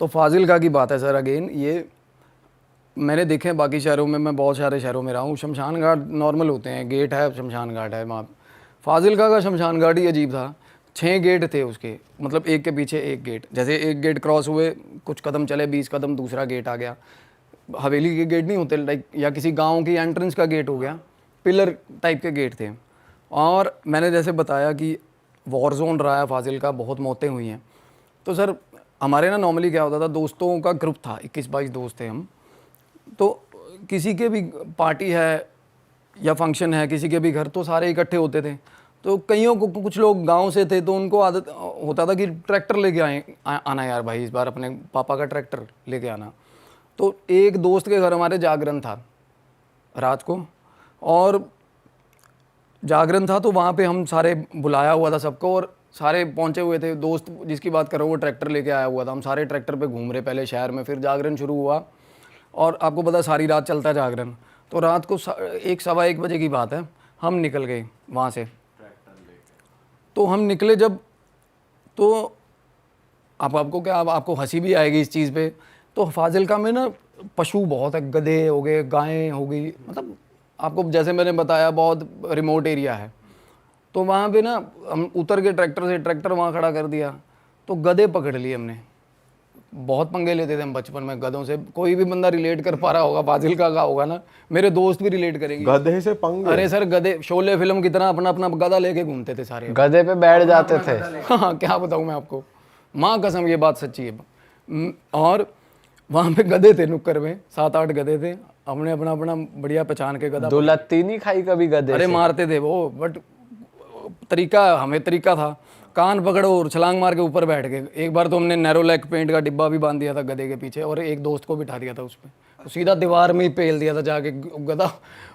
तो फाजिलका की बात है सर, अगेन ये मैंने देखे हैं बाकी शहरों में, मैं बहुत सारे शहरों में रहा हूँ, शमशान घाट नॉर्मल होते हैं, गेट है, शमशान घाट है वहाँ। फाजिलका का शमशान घाट ही अजीब था। 6 गेट थे उसके, मतलब एक के पीछे एक गेट। जैसे एक गेट क्रॉस हुए, कुछ कदम चले, 20 कदम, दूसरा गेट आ गया। हवेली के गेट नहीं होते लाइक, या किसी गांव की एंट्रेंस का गेट हो गया, पिलर टाइप के गेट थे। और मैंने जैसे बताया कि वॉर जोन रहा है फाजिलका, बहुत मौतें हुई हैं। तो सर हमारे ना नॉर्मली क्या होता था, दोस्तों का ग्रुप था, 21-22 दोस्त थे हम। तो किसी के भी पार्टी है या फंक्शन है किसी के भी घर, तो सारे इकट्ठे होते थे। तो कईयों को, कुछ लोग गांव से थे तो उनको आदत होता था कि ट्रैक्टर लेके आना यार भाई, इस बार अपने पापा का ट्रैक्टर लेके आना। तो एक दोस्त के घर हमारे जागरण था रात को, और जागरण था तो वहाँ पे हम सारे बुलाया हुआ था सबको, और सारे पहुँचे हुए थे। दोस्त जिसकी बात कर रहा हूँ वो ट्रैक्टर लेके आया हुआ था, हम सारे ट्रैक्टर पे घूम रहे पहले शहर में, फिर जागरण शुरू हुआ। और आपको पता सारी रात चलता है जागरण। तो रात को 1-1:15 बजे की बात है, हम निकल गए वहाँ से। तो हम निकले जब, तो आपको क्या, आपको हंसी भी आएगी इस चीज़ पे। तो फाजिलका में ना पशु बहुत है, गधे हो गए, गायें हो गई, मतलब आपको जैसे मैंने बताया बहुत रिमोट एरिया है। तो वहाँ पे ना हम उतर के ट्रैक्टर से, ट्रैक्टर वहाँ खड़ा कर दिया, तो गधे पकड़ लिए हमने। बहुत पंगे लेते थे हम बचपन में गधों से। कोई भी बंदा रिलेट कर पा रहा होगा, फाजिलका का होगा ना, मेरे दोस्त भी रिलेट करेंगे। गधे से पंगे? अरे सर गधे, शोले फिल्म की तरह अपना अपना गधा लेके घूमते थे सारे, गधे पे बैठ जाते थे। हाँ क्या बताऊँ मैं आपको, माँ कसम ये बात सच्ची है। और वहाँ पे गधे थे नुक्कड़ में, 7-8 गधे थे। हमने अपना अपना बढ़िया पहचान के गधा, दुलत्ती नहीं खाई कभी गधे अरे से? मारते थे वो, बट तरीका, हमें तरीका था, कान पकड़ो और छलांग मार के ऊपर बैठ गए। एक बार तो हमने नैरो लैक पेंट का डिब्बा भी बांध दिया था गधे के पीछे, और एक दोस्त को बिठा दिया था उस पर, सीधा दीवार में ही पेल दिया था जाके गधा।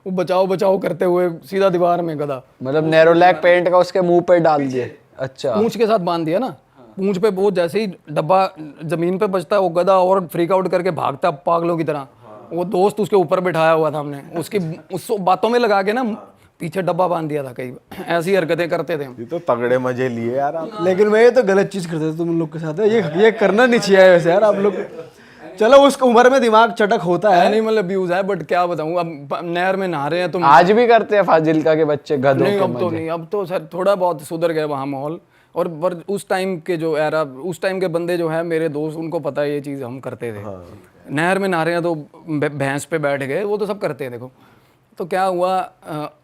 वो बचाओ बचाओ करते हुए सीधा दीवार में गधा, मतलब नैरोलैक पेंट का उसके मुंह पे डाल दिए? अच्छा। पूंछ के साथ बांध दिया ना, पूंछ पे। वो जैसे ही डब्बा जमीन पे बचता है वो गधा और फ्रीक आउट करके भागता पागलों की तरह। वो दोस्त उसके ऊपर बिठाया हुआ था हमने, उसकी उस बातों में लगा के ना पीछे डब्बा बांध दिया था। कई ऐसी हरकतें करते थे हम। ये तो तगड़े मजे लिए यार आप। लेकिन मैं ये तो गलत चीज करते थे तुम लोग के साथ, ये करना नहीं चाहिए वैसे यार आप लोग। चलो उस उम्र में दिमाग चटक होता है। एनिमल अब्यूज है, बट क्या बताऊं, अब नहर में नहा रहे हैं तो आज भी करते हैं फाजिलका के बच्चे गधों नहीं, के अब तो मजे? नहीं, अब तो सर थोड़ा बहुत सुधर गया वहाँ माहौल। और पर उस टाइम के जो एरा, उस टाइम के बंदे जो है मेरे दोस्त, उनको पता है ये चीज़ हम करते थे। नहर में नहा रहे हैं तो भैंस पे बैठ गए, वो तो सब करते हैं देखो। तो क्या हुआ,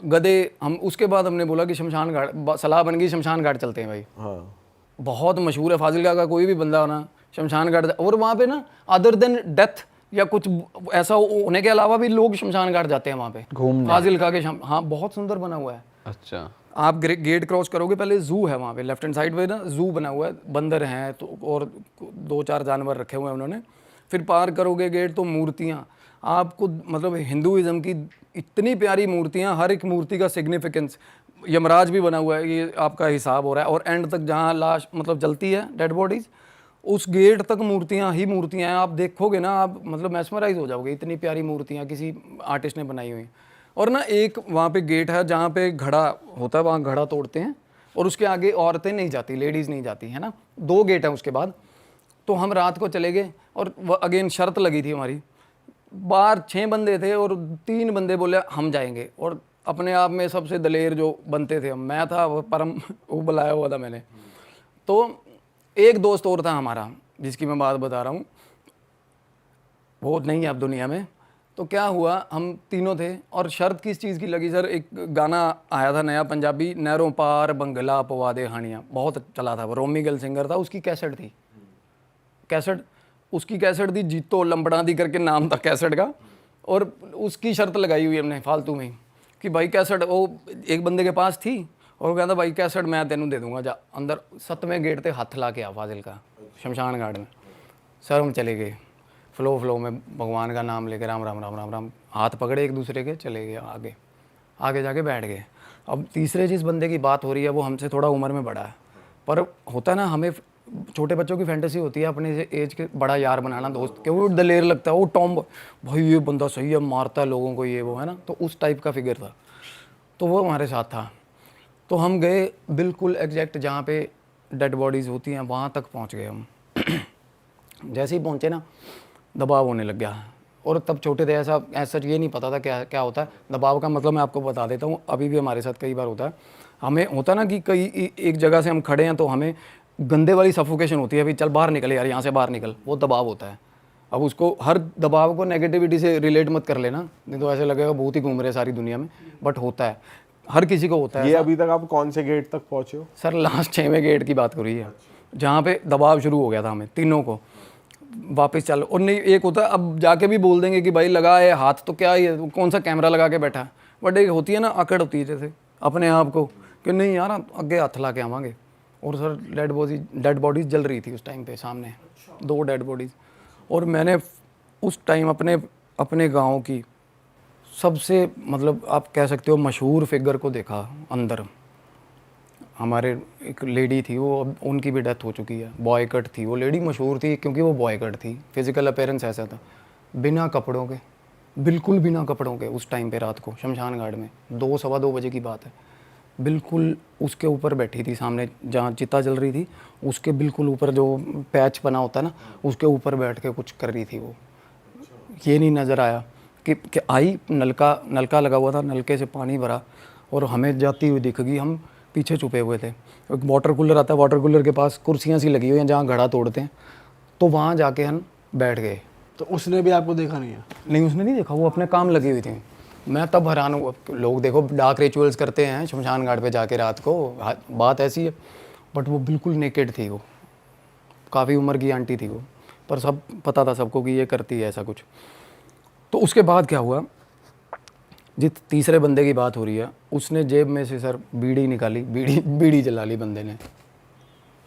गधे, हम उसके बाद हमने बोला कि शमशान घाट, सलाह बन गई शमशान घाट चलते हैं भाई। हाँ। बहुत मशहूर है फाजिलका का, कोई भी बंदा होना शमशान घाट। और वहाँ पे ना अदर देन डेथ या कुछ ऐसा होने के अलावा भी लोग शमशान घाट जाते हैं वहाँ पे घूमने। फाजिलका के हाँ, बहुत सुंदर बना हुआ है। अच्छा। आप गेट क्रॉस करोगे, पहले जू है वहाँ पे, लेफ्ट हैंड साइड पे ना जू बना हुआ है, बंदर हैं तो, और 2-4 जानवर रखे हुए हैं उन्होंने। फिर पार करोगे गेट तो मूर्तियाँ आपको, मतलब हिंदुइज्म की इतनी प्यारी मूर्तियाँ, हर एक मूर्ति का सिग्निफिकेंस। यमराज भी बना हुआ है, ये आपका हिसाब हो रहा है। और एंड तक जहाँ लाश मतलब जलती है, डेड बॉडीज, उस गेट तक मूर्तियाँ ही मूर्तियाँ हैं। आप देखोगे ना, आप मतलब मैस्मराइज हो जाओगे, इतनी प्यारी मूर्तियाँ किसी आर्टिस्ट ने बनाई हुई। और ना एक वहाँ पे गेट है जहाँ पे घड़ा होता है, वहाँ घड़ा तोड़ते हैं, और उसके आगे औरतें नहीं जाती, लेडीज़ नहीं जाती है ना। 2 गेट हैं उसके बाद। तो हम रात को चले गए, और अगेन शर्त लगी थी हमारी। बाहर 6 बंदे थे और 3 बंदे बोले हम जाएंगे, और अपने आप में सबसे दलेर जो बनते थे हम, मैं था वो परम, वो बुलाया हुआ था मैंने। तो एक दोस्त और था हमारा जिसकी मैं बात बता रहा हूँ, वो नहीं है अब दुनिया में। तो क्या हुआ, हम तीनों थे, और शर्त किस चीज़ की लगी सर, एक गाना आया था नया पंजाबी, नहरों पार बंगला पवा दे हानियाँ, बहुत चला था, वो रोमी गिल सिंगर था, उसकी कैसेट थी। कैसेट उसकी कैसेट थी, जीतो लंबड़ा दी करके नाम था कैसेट का। और उसकी शर्त लगाई हुई हमने फालतू में कि भाई कैसेट, वो एक बंदे के पास थी, और वो कहता भाई कैसेट मैं तेनू दे दूंगा, जा अंदर 7वें गेट पे हाथ ला के आ फाजिलका शमशान घाट में। सर हम चले गए फ्लो में, भगवान का नाम लेके राम राम राम राम राम, हाथ पकड़े एक दूसरे के, चले गए आगे। आगे जाके बैठ गए। अब तीसरे जिस बंदे की बात हो रही है वो हमसे थोड़ा उम्र में बड़ा है, पर होता है ना, हमें छोटे बच्चों की फैंटेसी होती है अपने से एज के बड़ा यार बनाना दोस्त के, वो दलेर लगता है, वो टॉम भाई ये बंदा सही है, मारता है लोगों को, ये वो है ना। तो उस टाइप का फिगर था, तो वो हमारे साथ था। तो हम गए बिल्कुल एग्जैक्ट जहाँ पे डेड बॉडीज़ होती हैं, वहाँ तक पहुँच गए हम। जैसे ही पहुँचे ना दबाव होने लग गया। और तब छोटे थे, ऐसा सच ये नहीं पता था क्या क्या होता है दबाव का। मतलब मैं आपको बता देता हूँ, अभी भी हमारे साथ कई बार होता है। हमें होता ना कि कई एक जगह से हम खड़े हैं तो हमें गंदे वाली सफोकेशन होती है, अभी चल बाहर निकल यार, यहाँ से बाहर निकल, वो दबाव होता है। अब उसको हर दबाव को नेगेटिविटी से रिलेट मत कर लेना, नहीं तो ऐसे लगेगा बहुत ही घूम रहे सारी दुनिया में, बट होता है, हर किसी को होता है। ये अभी तक आप कौन से गेट तक पहुंचे हो? सर लास्ट 6वें गेट की बात करी है, जहाँ पे दबाव शुरू हो गया था हमें तीनों को। वापस चल, और नहीं एक होता है अब जाके भी बोल देंगे कि भाई लगा है हाथ तो क्या ये कौन सा कैमरा लगा के बैठा है, बट एक होती है ना अकड़ होती है जैसे अपने आप को कि नहीं यार अगे हाथ ला के आवांगे। और सर डेड बॉडीज जल रही थी उस टाइम पे सामने, 2 डेड बॉडीज। और मैंने उस टाइम अपने गांव की सबसे मतलब आप कह सकते हो मशहूर फिगर को देखा अंदर। हमारे एक लेडी थी, वो अब उनकी भी डेथ हो चुकी है, बॉय कट थी वो लेडी, मशहूर थी क्योंकि वो बॉय कट थी, फिजिकल अपीयरेंस ऐसा था, बिना कपड़ों के, बिल्कुल बिना कपड़ों के। उस टाइम पे रात को शमशान घाट में 2 सवा 2 बजे की बात है, बिल्कुल उसके ऊपर बैठी थी सामने जहाँ चिता जल रही थी, उसके बिल्कुल ऊपर जो पैच बना होता है ना, उसके ऊपर बैठ के कुछ कर रही थी वो। ये नहीं नज़र आया कि आई, नलका लगा हुआ था, नलके से पानी भरा और हमें जाती हुई दिख गई। हम पीछे छुपे हुए थे, एक वाटर कूलर आता है, वाटर कूलर के पास कुर्सियाँ सी लगी हुई हैं जहाँ घड़ा तोड़ते हैं, तो वहाँ जाके हम बैठ गए। तो उसने भी आपको देखा नहीं है? नहीं उसने नहीं देखा, वो अपने काम लगी हुई थी। मैं तब हैरान हुआ, लोग देखो डार्क रिचुअल्स करते हैं शमशान घाट पे जाके रात को, बात ऐसी है, बट वो बिल्कुल नेकेड थी, वो काफ़ी उम्र की आंटी थी वो, पर सब पता था सबको कि ये करती है ऐसा कुछ। तो उसके बाद क्या हुआ, जिस तीसरे बंदे की बात हो रही है, उसने जेब में से सर बीड़ी निकाली, बीड़ी जला ली बंदे ने।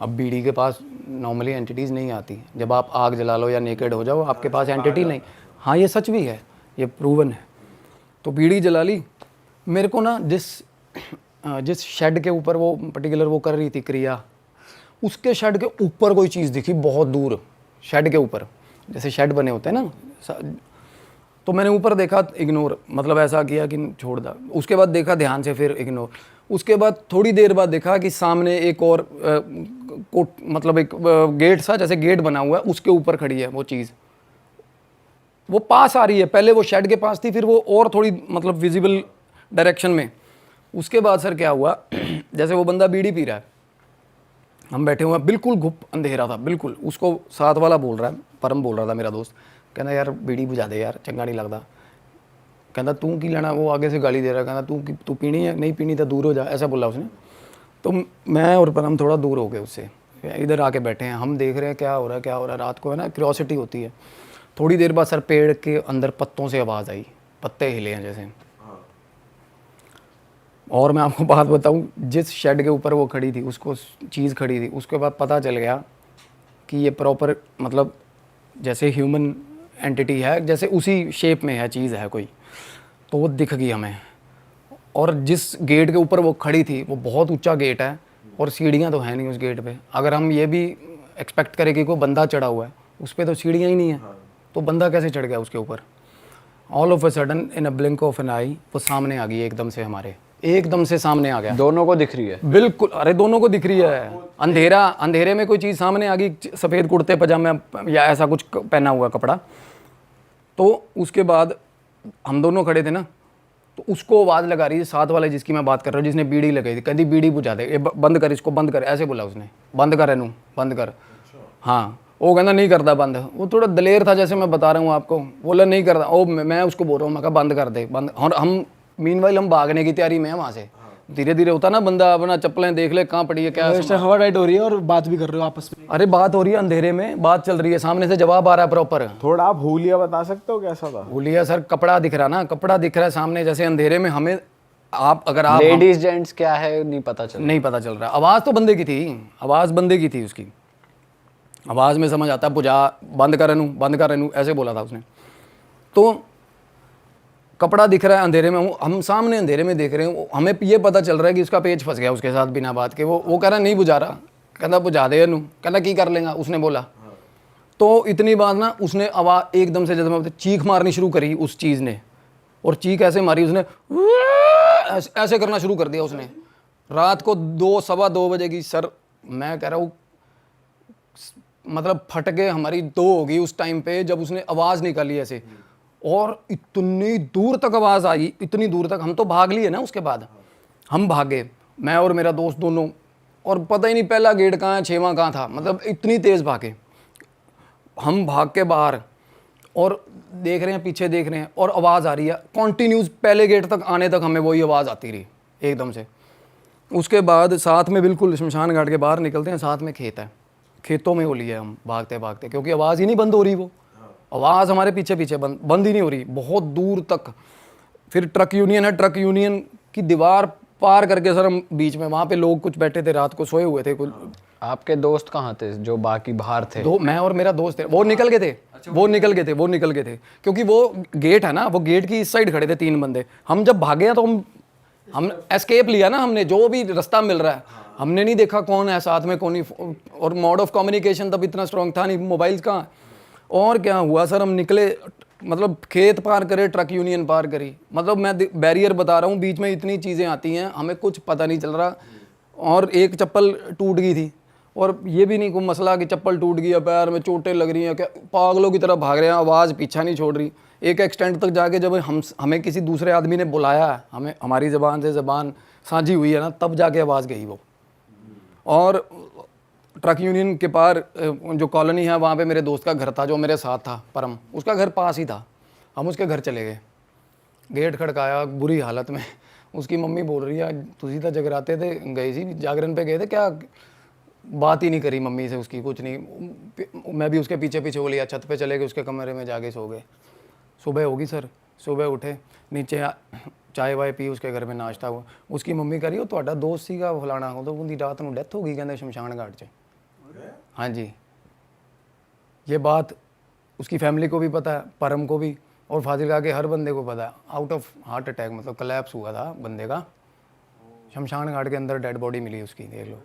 अब बीड़ी के पास नॉर्मली एंटिटीज़ नहीं आती, जब आप आग जला लो या नेकेड हो जाओ आपके पास एंटिटी नहीं। हाँ ये सच भी है, ये प्रूवन है। तो बीड़ी जला ली। मेरे को ना जिस शेड के ऊपर वो पर्टिकुलर वो कर रही थी क्रिया, उसके शेड के ऊपर कोई चीज़ दिखी बहुत दूर, शेड के ऊपर, जैसे शेड बने होते हैं ना। तो मैंने ऊपर देखा, इग्नोर, मतलब ऐसा किया कि छोड़ दा। उसके बाद देखा ध्यान से, फिर इग्नोर। उसके बाद थोड़ी देर बाद देखा कि सामने एक और मतलब एक गेट सा, जैसे गेट बना हुआ है, उसके ऊपर खड़ी है वो चीज़, वो पास आ रही है। पहले वो शेड के पास थी, फिर वो और थोड़ी मतलब विजिबल डायरेक्शन में। उसके बाद सर क्या हुआ, जैसे वो बंदा बीड़ी पी रहा है, हम बैठे हुए हैं, बिल्कुल घुप अंधेरा था बिल्कुल। उसको साथ वाला बोल रहा है, परम बोल रहा था मेरा दोस्त, कहना यार बीड़ी बुझा दे यार, चंगा नहीं लगता। कहता तू की लेना, वो आगे से गाली दे रहा, कहता तू पीनी है, नहीं पीनी तो दूर हो जा, ऐसा बोला उसने। तो मैं और परम थोड़ा दूर हो गए उससे, इधर आके बैठे हैं, हम देख रहे हैं क्या हो रहा है। रात को है ना क्यूरियोसिटी होती है। थोड़ी देर बाद सर पेड़ के अंदर पत्तों से आवाज़ आई, पत्ते हिले हैं जैसे। और मैं आपको बात बताऊं, जिस शेड के ऊपर वो खड़ी थी, उसको चीज़ खड़ी थी, उसके बाद पता चल गया कि ये प्रॉपर मतलब जैसे ह्यूमन एंटिटी है, जैसे उसी शेप में है चीज़ है कोई। तो वो दिख गई हमें। और जिस गेट के ऊपर वो खड़ी थी, वो बहुत ऊंचा गेट है और सीढ़ियाँ तो हैं नहीं उस गेट पे। अगर हम ये भी एक्सपेक्ट करें कि कोई बंदा चढ़ा हुआ है, उस पर तो सीढ़ियाँ ही नहीं है, तो बंदा कैसे चढ़ गया उसके ऊपर। All of a sudden in a blink of an eye वो सामने आ गई एकदम से, हमारे एकदम से सामने आ गया। दोनों को दिख रही है? बिल्कुल, अरे दोनों को दिख रही है। अंधेरे में कोई चीज़ सामने आ गई, सफ़ेद कुर्ते पजामे या ऐसा कुछ पहना हुआ कपड़ा। तो उसके बाद हम दोनों खड़े थे ना, तो उसको आवाज़ लगा रही है साथ वाले जिसकी मैं बात कर रहा हूँ, जिसने बीड़ी लगाई थी, कभी बीड़ी बुझा दे, ये बंद कर, इसको बंद कर, ऐसे बोला उसने, बंद कर एनू, बंद कर। हाँ, वो कहना नहीं करता बंद। वो थोड़ा दलेर था, जैसे मैं बता रहा हूँ आपको, बोला नहीं करता। ओ मैं उसको बोल रहा हूँ, मैं कहा बंद कर दे, बंद। और हम मीनवाइल हम भागने की तैयारी में है वहाँ से। धीरे धीरे होता ना, बंदा अपना चप्पलें देख ले कहाँ पड़ी है क्या। हवा टाइट हो रही है और बात भी कर रहे हो आपस में? अरे बात हो रही है अंधेरे में, बात चल रही है, सामने से जवाब आ रहा है प्रॉपर। थोड़ा आप हुलिया बता सकते हो कैसा था? हुलिया सर, कपड़ा दिख रहा ना, कपड़ा दिख रहा है सामने, जैसे अंधेरे में हमें अगर आप लेडीज जेंट्स क्या है नहीं पता चल रहा। आवाज़ तो बंदे की थी, आवाज़ बंदे की थी, उसकी आवाज़ में समझ आता, बुझा, बंद कर एनू, बंद कर एनू, ऐसे बोला था उसने। तो कपड़ा दिख रहा है अंधेरे में, हम सामने अंधेरे में देख रहे हैं, हमें ये पता चल रहा है कि उसका पेज फंस गया उसके साथ बिना बात के। वो कह रहा नहीं बुझा रहा, कहता बुझा दे एनू, कहता की कर लेगा, उसने बोला। तो इतनी बात ना, उसने आवाज़ एकदम से जैसे मैं चीख मारनी शुरू करी उस चीज़ ने, और चीख ऐसे मारी उसने, ऐसे करना शुरू कर दिया उसने। रात को 2 सवा 2 बजे की सर, मैं कह रहा हूँ मतलब फट के हमारी दो होगी उस टाइम पे जब उसने आवाज़ निकाली ऐसे, और इतनी दूर तक आवाज़ आई, इतनी दूर तक। हम तो भाग लिए ना, उसके बाद हम भागे, मैं और मेरा दोस्त दोनों, और पता ही नहीं पहला गेट कहाँ है, 6वां कहाँ था, मतलब इतनी तेज़ भागे हम। भाग के बाहर और देख रहे हैं, पीछे देख रहे हैं, और आवाज़ आ रही है कॉन्टीन्यूस, पहले गेट तक आने तक हमें वही आवाज़ आती रही एकदम से। उसके बाद साथ में बिल्कुल शमशान घाट के बाहर निकलते हैं, साथ में खेत है, खेतों में वो लिए हम भागते भागते, क्योंकि आवाज़ ही नहीं बंद हो रही, वो आवाज़ हमारे पीछे पीछे बंद ही नहीं हो रही बहुत दूर तक। फिर ट्रक यूनियन है, ट्रक यूनियन की दीवार पार करके सर हम बीच में, वहाँ पे लोग कुछ बैठे थे, रात को सोए हुए थे कुछ। आपके दोस्त कहाँ थे जो बाकी बाहर थे? मैं और मेरा दोस्त थे, वो निकल गए थे, वो निकल गए थे, क्योंकि वो गेट है ना, वो गेट की इस साइड खड़े थे 3 बंदे। हम जब भागे हैं तो हम एस्केप लिया ना हमने, जो भी रास्ता मिल रहा है, हमने नहीं देखा कौन है साथ में कौन नहीं, और मोड ऑफ कम्युनिकेशन तब इतना स्ट्रांग था नहीं, मोबाइल कहाँ। और क्या हुआ सर, हम निकले, मतलब खेत पार करे, ट्रक यूनियन पार करी, मतलब मैं बैरियर बता रहा हूँ, बीच में इतनी चीज़ें आती हैं, हमें कुछ पता नहीं चल रहा। और एक चप्पल टूट गई थी, और ये भी नहीं कोई मसला कि चप्पल टूट गई है, पैर में चोटें लग रही हैं, क्या पागलों की तरह भाग रहे हैं, आवाज़ पीछा नहीं छोड़ रही। एक एक्सटेंट तक जाके जब हमें किसी दूसरे आदमी ने बुलाया, हमें हमारी ज़बान से ज़बान साझी हुई है ना, तब जाके आवाज़ गई वो। और ट्रक यूनियन के पार जो कॉलोनी है, वहाँ पे मेरे दोस्त का घर था जो मेरे साथ था, परम, उसका घर पास ही था। हम उसके घर चले गए, गेट खड़काया, बुरी हालत में। उसकी मम्मी बोल रही है, तुसी तो जगराते थे, गए सी जागरण पे गए थे क्या? बात ही नहीं करी मम्मी से उसकी, कुछ नहीं। मैं भी उसके पीछे पीछे हो लिया, छत पे चले गए, उसके कमरे में जाके सो गए। सुबह होगी सर, सुबह उठे, नीचे चाय वाय पी, उसके घर में नाश्ता हुआ। उसकी मम्मी कह रही, तो ਤੁਹਾਡਾ ਦੋਸਤ ਸੀਗਾ फलाना, तो उनकी रात ਨੂੰ डेथ हो गई कहते शमशान घाट 'ਚ। हाँ जी, ये बात उसकी फैमिली को भी पता है, परम को भी, और फाजिलका के हर बंदे को पता है। आउट ऑफ हार्ट अटैक, मतलब कलैप्स हुआ था बंदे का, शमशान घाट के अंदर डेड बॉडी मिली उसकी, देख लो।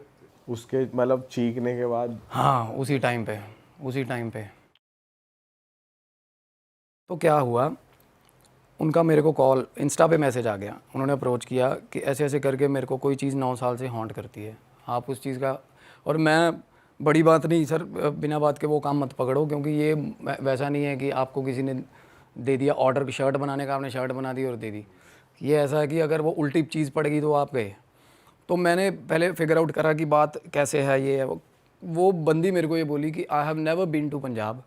उसके मतलब चीखने के बाद? हाँ, उसी टाइम पे। तो क्या हुआ, उनका मेरे को कॉल, इंस्टा पे मैसेज आ गया, उन्होंने अप्रोच किया कि ऐसे ऐसे करके मेरे को कोई चीज़ 9 साल से हॉन्ट करती है, आप उस चीज़ का। और मैं, बड़ी बात नहीं सर, बिना बात के वो काम मत पकड़ो, क्योंकि ये वैसा नहीं है कि आपको किसी ने दे दिया ऑर्डर की शर्ट बनाने का, आपने शर्ट बना दी और दे दी। ये ऐसा है कि अगर वो उल्टी चीज़ पड़ेगी तो आप गए। तो मैंने पहले फिगर आउट करा कि बात कैसे है, ये है वो बंदी मेरे को ये बोली कि I have never been to Punjab,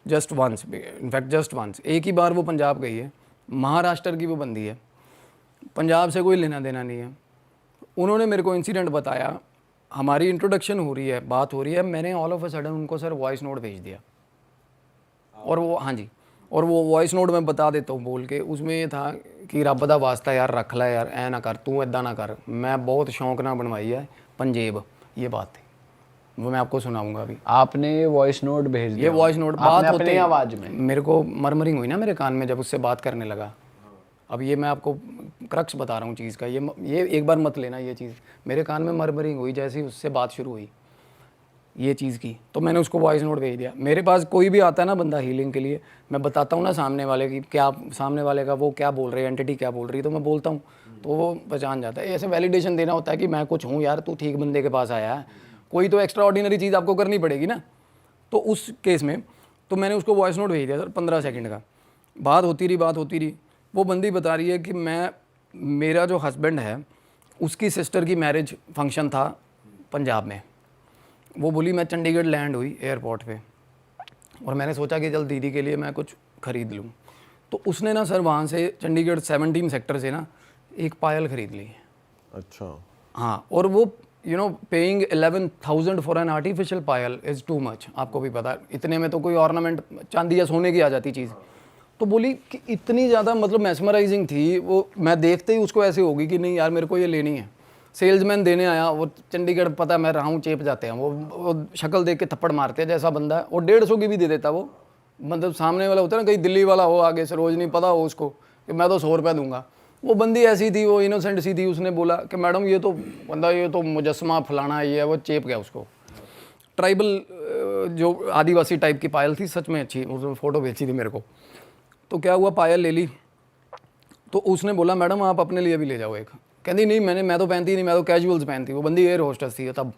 just once, in fact just once, एक ही बार वो पंजाब गई है। महाराष्ट्र की वो बंदी है, पंजाब से कोई लेना देना नहीं है। उन्होंने मेरे को इंसिडेंट बताया, हमारी इंट्रोडक्शन हो रही है, बात हो रही है, मैंने ऑल ऑफ अ सडन उनको सर वॉइस नोट भेज दिया। और वो, हाँ जी, और वो वॉइस नोट मैं बता देता हूँ बोल के, उसमें ये था कि रब दा वास्ता यार रख ला यार, ऐ ना कर तू, इदा ना कर, मैं बहुत शौक ना बनवाई है पंजेब, ये बात थी। वो मैं आपको सुनाऊंगा अभी। आपने ये वॉइस नोट भेज दिया? ये वॉइस नोट बात होते अपनी आवाज़ में? मेरे को मरमरिंग हुई ना मेरे कान में जब उससे बात करने लगा। अब ये मैं आपको क्रक्स बता रहा हूँ चीज़ का, ये एक बार मत लेना ये चीज़, मेरे कान में मरमरिंग हुई जैसे ही उससे बात शुरू हुई ये चीज़ की। तो मैंने उसको वॉइस नोट भेज दिया। मेरे पास कोई भी आता है ना बंदा हीलिंग के लिए, मैं बताता हूँ ना सामने वाले की क्या, सामने वाले का वो क्या बोल रहे हैं, एंटिटी क्या बोल रही है, तो मैं बोलता हूँ तो वो पहचान जाता है। ऐसे वैलिडेशन देना होता है कि मैं कुछ हूँ यार, तू ठीक बंदे के पास आया है, कोई तो एक्स्ट्रा ऑर्डिनरी चीज़ आपको करनी पड़ेगी ना। तो उस केस में तो मैंने उसको वॉइस नोट भेज दिया सर, 15 सेकंड का। बात होती रही, वो बंदी बता रही है कि मेरा जो हस्बैंड है उसकी सिस्टर की मैरिज फंक्शन था पंजाब में। वो बोली मैं चंडीगढ़ लैंड हुई एयरपोर्ट पे, और मैंने सोचा कि चल दीदी के लिए मैं कुछ ख़रीद लूँ। तो उसने ना सर वहाँ से चंडीगढ़ 17 सेक्टर से ना एक पायल ख़रीद ली। अच्छा। हाँ, और वो paying 11,000 for an artificial Payal is too much. आपको भी पता है, इतने में तो कोई ऑर्नामेंट चांदी या सोने की आ जाती चीज़। तो बोली कि इतनी ज़्यादा मतलब मैस्मराइजिंग थी वो, मैं देखते ही उसको ऐसे होगी कि नहीं यार मेरे को ये लेनी है। सेल्समैन देने आया, वो चंडीगढ़ पता मैं रहा हूँ, चेप जाते हैं वो शक्ल देख के थप्पड़ मारते हैं जैसा बंदा है। और 150 की भी दे देता वो, मतलब सामने वाला होता है ना, कहीं दिल्ली वाला हो आगे से, रोज़ नहीं पता हो उसको कि मैं तो 100 रुपये दूंगा। वो बंदी ऐसी थी, वो इनोसेंट सी थी, उसने बोला कि मैडम ये तो बंदा, ये तो मुजस्मा फलाना ये है, वो चेप गया उसको। ट्राइबल जो आदिवासी टाइप की पायल थी, सच में अच्छी, उसने फ़ोटो भेजी थी मेरे को। तो क्या हुआ, पायल ले ली। तो उसने बोला मैडम आप अपने लिए भी ले जाओ एक। कहती नहीं मैं तो पहनती नहीं, मैं तो कैजुअल्स पहनती। वो बंदी एयर होस्टेस थी तब।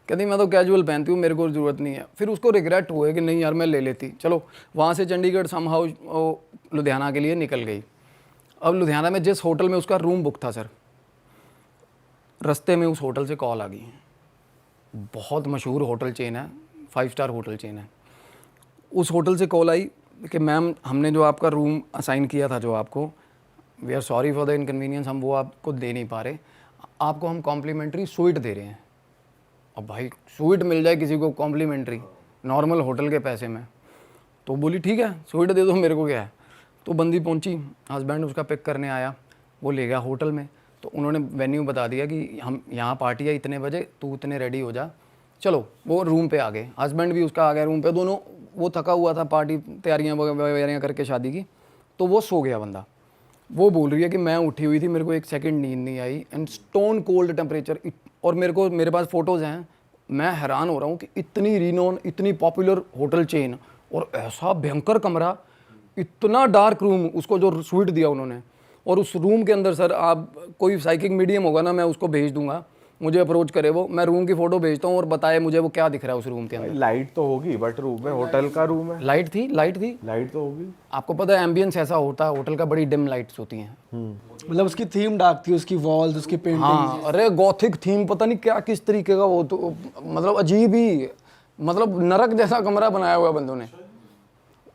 कहती मैं तो कैजुअल पहनती हूँ, मेरे को ज़रूरत नहीं है। फिर उसको रिग्रेट हुए कि नहीं यार मैं ले लेती। चलो वहाँ से चंडीगढ़ समहाउ लुधियाना के लिए निकल गई। अब लुधियाना में जिस होटल में उसका रूम बुक था सर, रास्ते में उस होटल से कॉल आ गई। बहुत मशहूर होटल चेन है, 5 स्टार होटल चेन है। उस होटल से कॉल आई कि मैम हमने जो आपका रूम असाइन किया था जो आपको, we are sorry for the inconvenience, हम वो आपको दे नहीं पा रहे, आपको हम कॉम्प्लीमेंट्री स्वीट दे रहे हैं। अब भाई स्वीट मिल जाए किसी को कॉम्प्लीमेंट्री नॉर्मल होटल के पैसे में, तो बोली ठीक है स्वीट दे दो, मेरे को क्या है। तो बंदी पहुंची, हस्बैंड उसका पिक करने आया, वो ले गया होटल में। तो उन्होंने वेन्यू बता दिया कि हम यहाँ पार्टी है इतने बजे, तू इतने रेडी हो जा। चलो वो रूम पे आ गए, हस्बैंड भी उसका आ गया रूम पे। दोनों, वो थका हुआ था पार्टी तैयारियाँ वगैरह करके शादी की, तो वो सो गया बंदा। वो बोल रही है कि मैं उठी हुई थी, मेरे को एक सेकंड नींद नहीं आई, एंड स्टोन कोल्ड टेम्परेचर। और मेरे पास फ़ोटोज़ हैं, मैं हैरान हो रहा हूँ कि इतनी रिनोन, इतनी पॉपुलर होटल चेन और ऐसा भयंकर कमरा, इतना डार्क रूम, उसको जो स्वीट दिया उन्होंने। और उस रूम के अंदर सर, आप कोई साइकिक मीडियम होगा ना, मैं उसको भेज दूंगा, मुझे अप्रोच करे वो, मैं रूम की फ़ोटो भेजता हूँ और बताए मुझे वो क्या दिख रहा है उस रूम के अंदर। लाइट तो होगी बट रूम में, होटल का रूम है, लाइट थी, लाइट तो होगी। आपको पता है एम्बियंस ऐसा होता है होटल का, बड़ी डिम लाइट्स होती हैं। मतलब उसकी थीम डार्क थी, उसकी वॉल्स, उसकी पेंटिंग। हाँ, अरे गॉथिक थीम, पता नहीं क्या किस तरीके का, वो तो मतलब अजीब ही, मतलब नरक जैसा कमरा बनाया हुआ बंदों ने।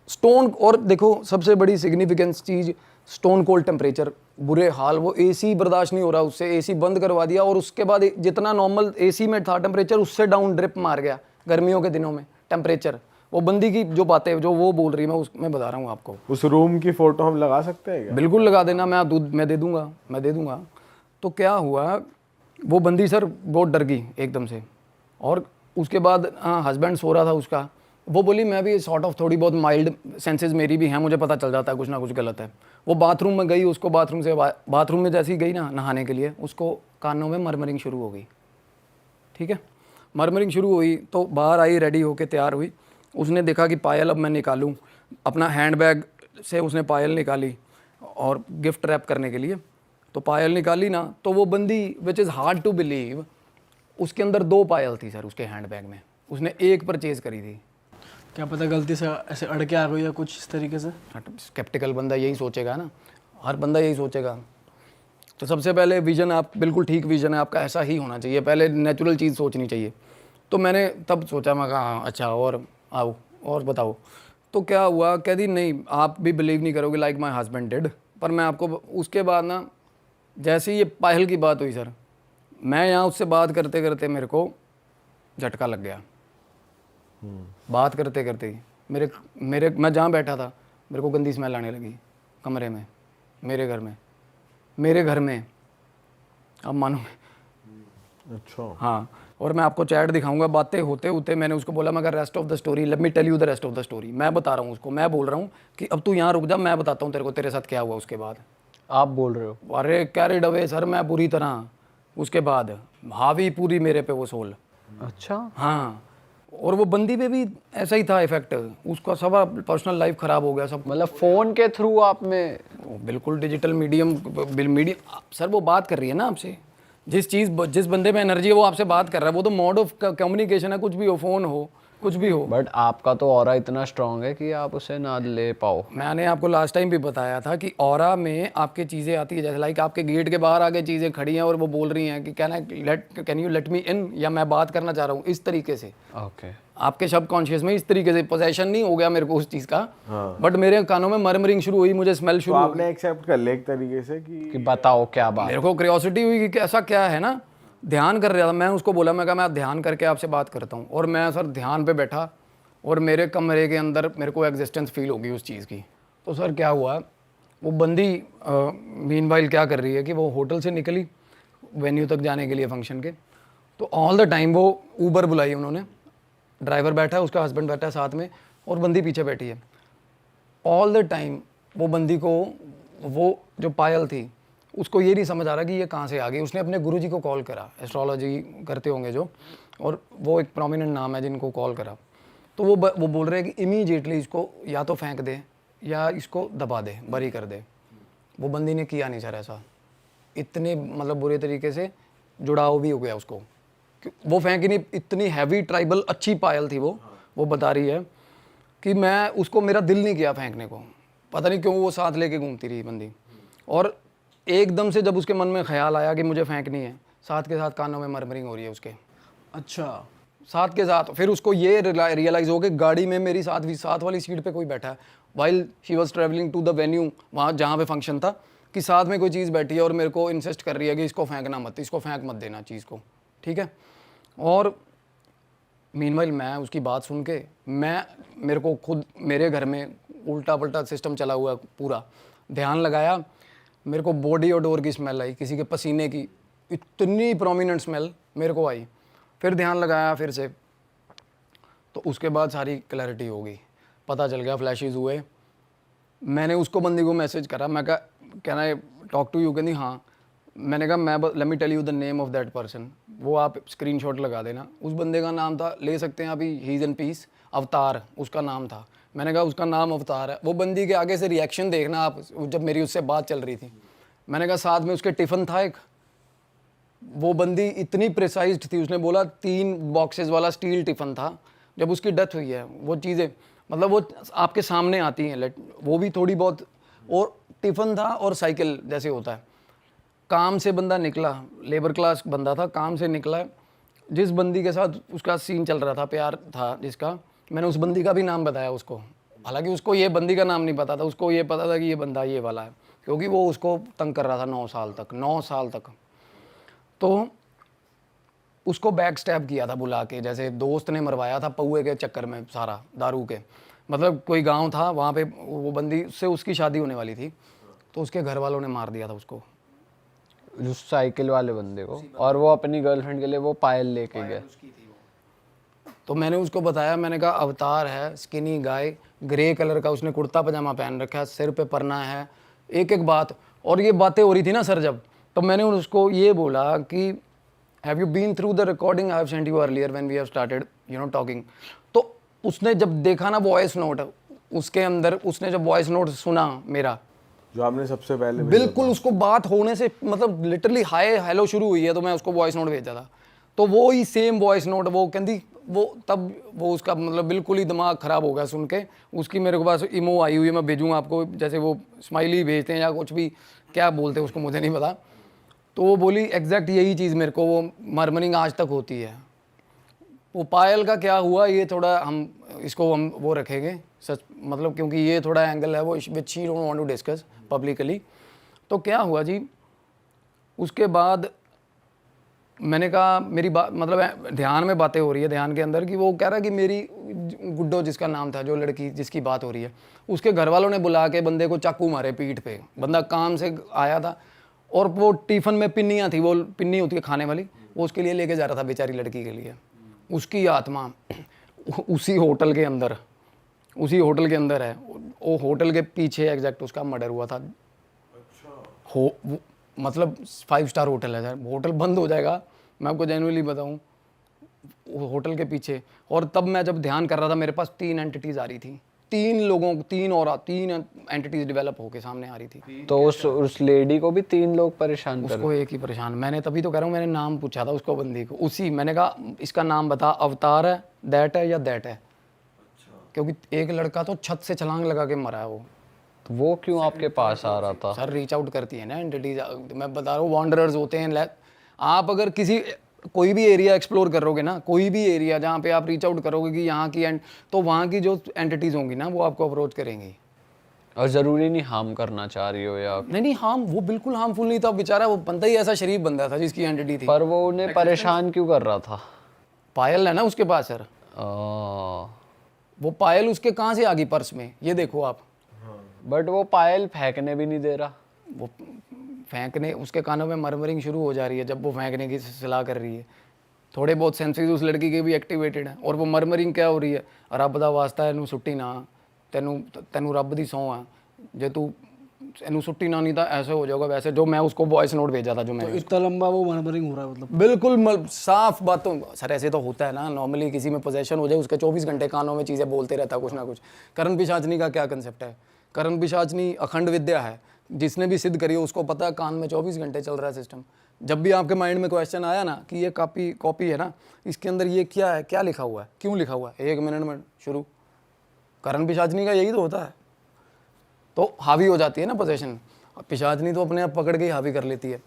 स्टोन, और देखो सबसे बड़ी सिग्निफिकेंस चीज़, स्टोन कोल्ड टेम्परेचर, बुरे हाल। वो एसी बर्दाश्त नहीं हो रहा उससे, एसी बंद करवा दिया, और उसके बाद जितना नॉर्मल एसी में था टेम्परेचर, उससे डाउन ड्रिप मार गया गर्मियों के दिनों में टेम्परेचर। वो बंदी की जो बातें जो वो बोल रही है, मैं बता रहा हूँ आपको। उस रूम की फोटो हम लगा सकते हैं क्या? बिल्कुल लगा देना, मैं दे दूंगा। तो क्या हुआ, वो बंदी सर बहुत डर गई एकदम से। और उसके बाद हस्बैंड सो रहा था उसका, वो बोली मैं भी सॉर्ट ऑफ थोड़ी बहुत माइल्ड सेंसेस मेरी भी हैं, मुझे पता चल जाता है कुछ ना कुछ गलत है। वो बाथरूम में गई, उसको बाथरूम में जैसी गई ना नहाने के लिए, उसको कानों में मरमरिंग शुरू हो गई। ठीक है, मरमरिंग शुरू हुई तो बाहर आई, रेडी होके तैयार हुई। उसने देखा कि पायल अब मैं निकालूं, अपना हैंडबैग से उसने पायल निकाली और गिफ्ट रैप करने के लिए। तो पायल निकाली ना, तो वो बंदी, which is hard to believe, उसके अंदर 2 पायल थी सर उसके हैंडबैग में। उसने एक परचेज करी थी। क्या पता गलती से ऐसे अड़ के आ गई या कुछ इस तरीके से। स्केप्टिकल बंदा यही सोचेगा ना, हर बंदा यही सोचेगा। तो सबसे पहले विजन, आप बिल्कुल ठीक विजन है आपका, ऐसा ही होना चाहिए, पहले नेचुरल चीज़ सोचनी चाहिए। तो मैंने तब सोचा, मैं कहा हाँ अच्छा, और आओ और बताओ। तो क्या हुआ, कह दी नहीं आप भी बिलीव नहीं करोगे, लाइक माई हस्बैंड डिड। पर मैं आपको उसके बाद ना, जैसे ही ये पायल की बात हुई सर, मैं यहाँ उससे बात करते करते मेरे को झटका लग गया। बात करते करते ही मैं जहाँ बैठा था, मेरे को गंदी स्मेल आने लगी कमरे में, मेरे घर में। अब मानो, अच्छा हाँ। और मैं आपको चैट दिखाऊंगा। बातें होते होते मैंने उसको बोला, मगर rest of the story, let me tell you the rest of the story. मैं बता रहा हूँ उसको, मैं बोल रहा हूँ कि अब तू यहाँ रुक जा, मैं बताता हूँ तेरे को तेरे साथ क्या हुआ उसके बाद। आप बोल रहे हो? अरे कैरिड अवे सर मैं पूरी तरह, उसके बाद हावी पूरी मेरे पे वो सोल। अच्छा। हाँ, और वो बंदी पे भी ऐसा ही था इफेक्ट, उसका सब पर्सनल लाइफ खराब हो गया सब। मतलब फोन के थ्रू आप में? बिल्कुल डिजिटल मीडियम सर, वो बात कर रही है ना आपसे, जिस बंदे में एनर्जी है वो आपसे बात कर रहा है, वो तो मोड ऑफ कम्युनिकेशन है, कुछ भी हो, फोन हो, कुछ भी हो। बट आपका तो ऑरा इतना स्ट्रांग है कि आप उसे ना ले पाओ। मैंने आपको लास्ट टाइम भी बताया था कि ऑरा में आपके चीज़ें आती है, जैसे लाइक आपके गेट के बाहर आगे चीज़ें खड़ी हैं और वो बोल रही हैं कि कैन यू लेट मी इन, या मैं बात करना चाह रहा हूँ, इस तरीके से। ओके। आपके सबकॉन्शियस में इस तरीके से पोजेशन नहीं हो गया मेरे को उस चीज़ का, बट मेरे कानों में मरमरिंग शुरू हुई, मुझे स्मेल तो शुरू हुई। आपने एक्सेप्ट कर लिया एक तरीके से कि बताओ क्या बात। मेरे को क्यूरियोसिटी हुई कि ऐसा क्या है ना, ध्यान कर रहा था मैं। उसको बोला, मैं कहा मैं ध्यान करके आपसे बात करता हूँ। और मैं सर ध्यान पे बैठा और मेरे कमरे के अंदर मेरे को एग्जिस्टेंस फील होगी उस चीज़ की। तो सर क्या हुआ, वो बंदी मीनवाइल क्या कर रही है कि वो होटल से निकली वेन्यू तक जाने के लिए फंक्शन के। तो ऑल द टाइम वो ऊबर बुलाई उन्होंने, ड्राइवर बैठा है, उसका हस्बैंड बैठा है साथ में और बंदी पीछे बैठी है। ऑल द टाइम वो बंदी को, वो जो पायल थी उसको ये नहीं समझ आ रहा कि ये कहाँ से आ गई। उसने अपने गुरुजी को कॉल करा, एस्ट्रोलॉजी करते होंगे जो, और वो एक प्रोमिनेंट नाम है जिनको कॉल करा। तो वो बोल रहे हैं कि इमीडिएटली इसको या तो फेंक दे या इसको दबा दे, बरी कर दे। वो बंदी ने किया नहीं सर ऐसा, इतने मतलब बुरे तरीके से जुड़ाव भी हो गया उसको वो फेंकी नहीं, इतनी हैवी ट्राइबल अच्छी पायल थी वो बता रही है कि मैं उसको, मेरा दिल नहीं किया फेंकने को, पता नहीं क्यों वो साथ लेके घूमती रही बंदी। और एकदम से जब उसके मन में ख्याल आया कि मुझे फेंकनी है, साथ के साथ कानों में मरमरिंग हो रही है उसके, अच्छा साथ के साथ। फिर उसको ये रियलाइज़ हो कि गाड़ी में मेरी साथ वाली सीट पे कोई बैठा है, while she was travelling to the venue, वहाँ जहाँ पे फंक्शन था, कि साथ में कोई चीज़ बैठी है और मेरे को इंसिस्ट कर रही है कि इसको फेंकना मत, इसको फेंक मत देना चीज़ को, ठीक है। और मीनवाइल मैं उसकी बात सुन के, मेरे को खुद मेरे घर में उल्टा पल्टा सिस्टम चला हुआ है पूरा, ध्यान लगाया, मेरे को बॉडी ओडोर की स्मेल आई, किसी के पसीने की इतनी प्रोमिनेंट स्मेल मेरे को आई। फिर ध्यान लगाया फिर से, तो उसके बाद सारी क्लैरिटी हो गई, पता चल गया, फ्लैशेस हुए। मैंने उसको बंदी को मैसेज करा, मैं कहा can I talk to you, कहती हाँ। मैंने कहा मैं let me tell you the name of that person, वो आप स्क्रीनशॉट लगा देना। उस बंदे का नाम था, ले सकते हैं अभी, ही इज़ इन पीस, अवतार उसका नाम था। मैंने कहा उसका नाम अवतार है। वो बंदी के आगे से रिएक्शन देखना आप, जब मेरी उससे बात चल रही थी। मैंने कहा साथ में उसके टिफ़िन था एक, वो बंदी इतनी प्रिसाइज्ड थी, उसने बोला 3 बॉक्सेस वाला स्टील टिफ़िन था। जब उसकी डेथ हुई है, वो चीज़ें मतलब वो आपके सामने आती हैं, वो भी थोड़ी बहुत। और टिफ़िन था और साइकिल जैसे होता है। काम से बंदा निकला, लेबर क्लास बंदा था, काम से निकला, जिस बंदी के साथ उसका सीन चल रहा था, प्यार था जिसका, मैंने उस बंदी का भी नाम बताया उसको। हालांकि उसको ये बंदी का नाम नहीं पता था, उसको ये पता था कि ये बंदा ये वाला है, क्योंकि वो उसको तंग कर रहा था 9 साल तक। तो उसको बैक स्टैब किया था बुला के, जैसे दोस्त ने मरवाया था पौए के चक्कर में, सारा दारू के, मतलब कोई गांव था वहाँ पे, वो बंदी से उसकी शादी होने वाली थी, तो उसके घर वालों ने मार दिया था उसको, उस साइकिल वाले बंदे को, और वो अपनी गर्लफ्रेंड के लिए वो पायल लेके गए। तो मैंने उसको बताया, मैंने कहा अवतार है, स्किनी गाय, ग्रे कलर का, उसने कुर्ता पजामा पहन रखा है, सिर पे परना है, एक बात। और ये बातें हो रही थी ना सर जब, तो मैंने उसको ये बोला कि have you been through the recording I have sent you earlier when we have started talking. तो उसने जब देखा ना वॉइस नोट, उसके अंदर उसने जब वॉइस नोट सुना मेरा, जो आपने सबसे पहले बिल्कुल उसको बात होने से मतलब लिटरली हाय हेलो शुरू हुई है, तो मैं उसको वॉइस नोट भेजा था, तो वो ही सेम वॉइस नोट वो कहती, वो तब वो उसका मतलब बिल्कुल ही दिमाग ख़राब हो गया सुन के। उसकी मेरे को पास इमो आई हुई है, मैं भेजूँगा आपको, जैसे वो स्माइली भेजते हैं या कुछ भी, क्या बोलते हैं उसको मुझे नहीं पता। तो वो बोली एग्जैक्ट यही चीज़ मेरे को, वो मरमरिंग आज तक होती है। वो पायल का क्या हुआ, ये थोड़ा हम वो रखेंगे सच, मतलब क्योंकि ये थोड़ा एंगल है वो which she don't want to discuss publicly. तो क्या हुआ जी, उसके बाद मैंने कहा मेरी बात मतलब ध्यान में बातें हो रही है, ध्यान के अंदर, कि वो कह रहा है कि मेरी गुड्डो जिसका नाम था, जो लड़की जिसकी बात हो रही है, उसके घर वालों ने बुला के बंदे को चाकू मारे पीठ पे। बंदा काम से आया था और वो टिफ़िन में पिन्नियाँ थी, वो पिन्नी होती है खाने वाली, वो उसके लिए लेके जा रहा था बेचारी लड़की के लिए। उसकी आत्मा उसी होटल के अंदर है। वो होटल के पीछे एग्जैक्ट उसका मर्डर हुआ था। मतलब 5 स्टार होटल है सर, होटल बंद हो जाएगा, मैं आपको जेन्युइनली बताऊं, होटल के पीछे। और तब मैं जब ध्यान कर रहा था, मेरे पास 3 एंटिटीज़ आ रही थी, 3 एंटिटीज़ डेवलप होके सामने आ रही थी। तो उस लेडी को भी 3 लोग परेशान कर, उसको एक ही परेशान। मैंने तभी तो कह रहा हूँ, मैंने नाम पूछा था उसको बंदी को, उसी मैंने कहा इसका नाम बता, अवतार है, दैट है या दैट है। क्योंकि एक लड़का तो छत से छलांग लगा के मरा है वो क्यों आपके पास आ रहा था? सर रीच आउट करती है ना एंटिटीज, मैं बता रहा हूँ, वॉन्डरर्स होते हैं। आप अगर कोई भी एरिया एक्सप्लोर करोगे ना, कोई भी एरिया जहाँ पे आप रीच आउट करोगे कि यहाँ की तो वहाँ की जो एंटिटीज़ होंगी ना, वो आपको अप्रोच करेंगी। और ज़रूरी नहीं हार्म करना चाह रही हो या नहीं हार्म, वो बिल्कुल हार्मफुल नहीं था बेचारा, वो बंदा ही ऐसा शरीफ बंदा था जिसकी एंटिटी थी। पर वो उन्हें परेशान क्यों कर रहा था? पायल है ना उसके पास सर, वो पायल उसके कहाँ से आ गई पर्स में, ये देखो आप। बट वो पायल फेंकने भी नहीं दे रहा। वो फेंकने, उसके कानों में मरमरिंग शुरू हो जा रही है जब वो फेंकने की सलाह कर रही है। थोड़े बहुत सेंसेस उस लड़की के भी एक्टिवेटेड हैं। और वो मरमरिंग क्या हो रही है, रब दा वास्ता है, छुट्टी ना, तेनू रब दी सौं है, जे तू एनू छुट्टी ना नहीं था ऐसे हो जाएगा वैसे। जो मैं उसको वॉइस नोट भेजा था, जो मैं इतना लंबा वो मरमरिंग हो रहा है, मतलब बिल्कुल साफ बातों। सर ऐसे तो होता है ना, नॉर्मली किसी में पोजेशन हो जाए, उसके 24 घंटे कानों में चीज़ें बोलते रहता है कुछ ना कुछ। करण पिशाचनी का क्या कंसेप्ट है, करण पिशाचनी अखंड विद्या है, जिसने भी सिद्ध करी है उसको पता है कान में 24 घंटे चल रहा है सिस्टम। जब भी आपके माइंड में क्वेश्चन आया ना कि ये कॉपी है ना, इसके अंदर ये क्या है, क्या लिखा हुआ है, क्यों लिखा हुआ है, 1 मिनट में शुरू। करण पिशाचनी का यही तो होता है। तो हावी हो जाती है ना पोजेशन, पिशाचनी तो अपने आप पकड़ के ही हावी कर लेती है।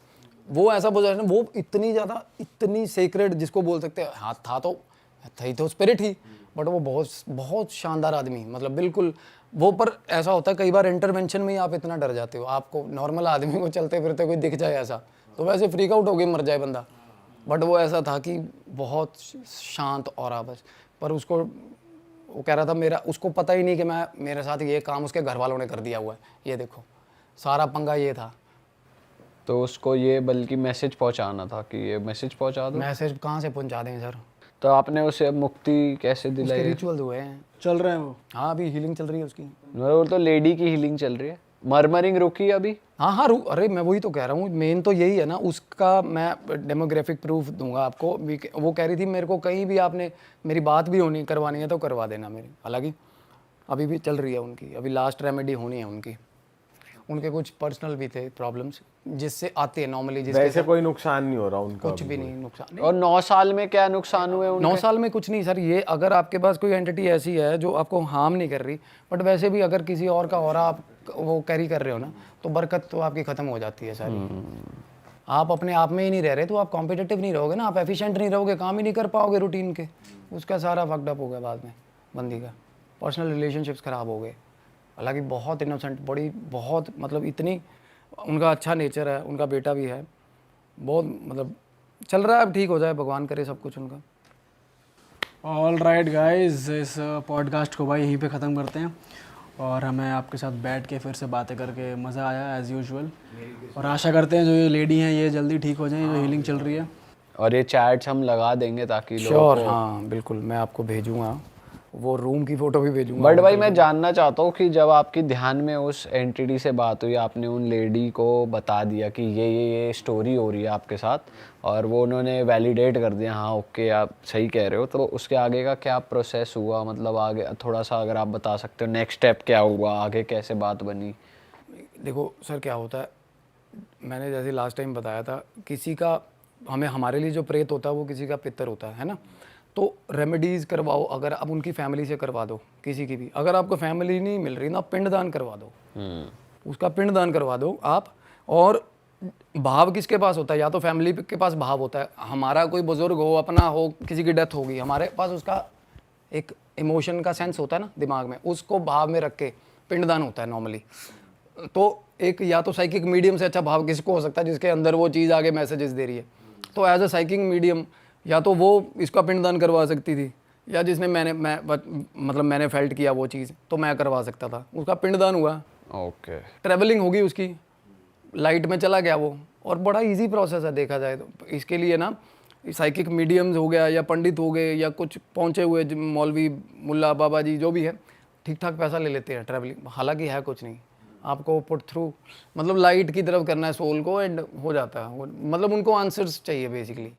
वो ऐसा पोजेशन, वो इतनी ज़्यादा, इतनी सेक्रेड जिसको बोल सकते हैं, हाथ था तो स्पिरिट ही, बट वो बहुत बहुत शानदार आदमी, मतलब बिल्कुल वो। पर ऐसा होता है कई बार इंटरवेंशन में ही आप इतना डर जाते हो, आपको नॉर्मल आदमी को चलते फिरते कोई दिख जाए ऐसा तो वैसे फ्रीक आउट हो गई, मर जाए बंदा। बट वो ऐसा था कि बहुत शांत और बस। पर उसको, वो कह रहा था मेरा, उसको पता ही नहीं कि मेरे साथ ये काम उसके घर वालों ने कर दिया हुआ है। ये देखो सारा पंगा ये था। तो उसको ये बल्कि मैसेज पहुंचाना था कि ये मैसेज पहुंचा दो। मैसेज कहाँ से पहुंचा दें सर, तो आपने उसे मुक्ति कैसे उसके दिलाई? रिचुअल्स हुए हैं, चल रहे हैं वो। हाँ अभी हीलिंग चल रही है उसकी। वो तो लेडी की हीलिंग चल रही है, मरमरिंग रुकी अभी। हाँ, अरे मैं वही तो कह रहा हूँ, मेन तो यही है ना उसका। मैं डेमोग्राफिक प्रूफ दूंगा आपको। वो कह रही थी मेरे को कहीं भी आपने मेरी बात भी होनी करवानी है तो करवा देना मेरी। हालांकि अभी भी चल रही है उनकी, अभी लास्ट रेमेडी होनी है उनकी। उनके कुछ पर्सनल भी थे प्रॉब्लम्स जिससे आते हैं नॉर्मली, जिसके वैसे कोई नुकसान नहीं हो रहा उनका, कुछ भी नहीं नुकसान। और 9 साल में क्या नुकसान हुए उनके? 9 साल में कुछ नहीं सर। ये अगर आपके पास कोई एंटिटी ऐसी है जो आपको हार्म नहीं कर रही, बट वैसे भी अगर किसी और का ऑरा आप वो कैरी कर रहे हो ना, तो बरकत तो आपकी ख़त्म हो जाती है सारी। आप अपने आप में ही नहीं रह रहे तो आप कॉम्पिटिटिव नहीं रहोगे ना, आप एफिशिएंट नहीं रहोगे, काम ही नहीं कर पाओगे रूटीन के। उसका सारा फक्ड अप हो गया बाद में बंदी का, पर्सनल रिलेशनशिप्स ख़राब हो गए। हालांकि बहुत इनोसेंट, बड़ी बहुत, मतलब इतनी उनका अच्छा नेचर है, उनका बेटा भी है, बहुत मतलब चल रहा है। अब ठीक हो जाए, भगवान करे सब कुछ उनका। ऑल राइट गाइज, इस पॉडकास्ट को भाई यहीं पे ख़त्म करते हैं। और हमें आपके साथ बैठ के फिर से बातें करके मज़ा आया एज़ यूजुअल। और आशा करते हैं जो ये लेडी हैं ये जल्दी ठीक हो जाएं, जो हीलिंग चल रही है। और ये चैट्स हम लगा देंगे ताकि लोग श्योर, हाँ बिल्कुल, मैं आपको भेजूँगा, वो रूम की फ़ोटो भी भेजूँगा। बट भाई मैं जानना चाहता हूँ कि जब आपकी ध्यान में उस एंटिटी से बात हुई, आपने उन लेडी को बता दिया कि ये स्टोरी हो रही है आपके साथ, और वो उन्होंने वैलिडेट कर दिया हाँ ओके आप सही कह रहे हो, तो उसके आगे का क्या प्रोसेस हुआ? मतलब आगे थोड़ा सा अगर आप बता सकते हो नेक्स्ट स्टेप क्या हुआ, आगे कैसे बात बनी? देखो सर क्या होता है, मैंने जैसे लास्ट टाइम बताया था, किसी का हमारे लिए जो प्रेत होता है वो किसी का पितर होता है ना। तो रेमेडीज़ करवाओ, अगर आप उनकी फैमिली से करवा दो, किसी की भी। अगर आपको फैमिली नहीं मिल रही ना, पिंडदान करवा दो, उसका पिंडदान करवा दो आप। और भाव किसके पास होता है? या तो फैमिली के पास भाव होता है, हमारा कोई बुजुर्ग हो, अपना हो, किसी की डेथ होगी, हमारे पास उसका एक इमोशन का सेंस होता है ना दिमाग में, उसको भाव में रख के पिंडदान होता है नॉर्मली। तो एक या तो साइकिक मीडियम से अच्छा भाव किसको हो सकता है जिसके अंदर वो चीज़ आगे मैसेजेस दे रही है। तो एज अ साइकिक मीडियम या तो वो इसका पिंडदान करवा सकती थी, या जिसने मैंने फेल्ट किया वो चीज़, तो मैं करवा सकता था, उसका पिंडदान हुआ। ओके, ट्रैवलिंग होगी उसकी, लाइट में चला गया वो। और बड़ा इजी प्रोसेस है देखा जाए तो। इसके लिए ना साइकिक मीडियम्स हो गया, या पंडित हो गए, या कुछ पहुँचे हुए मौलवी मुल्ला बाबा जी जो भी है, ठीक ठाक पैसा ले लेते हैं ट्रैवलिंग। हालांकि है कुछ नहीं, आपको पुट थ्रू मतलब लाइट की तरफ करना है सोल को, एंड हो जाता है। मतलब उनको आंसर्स चाहिए बेसिकली।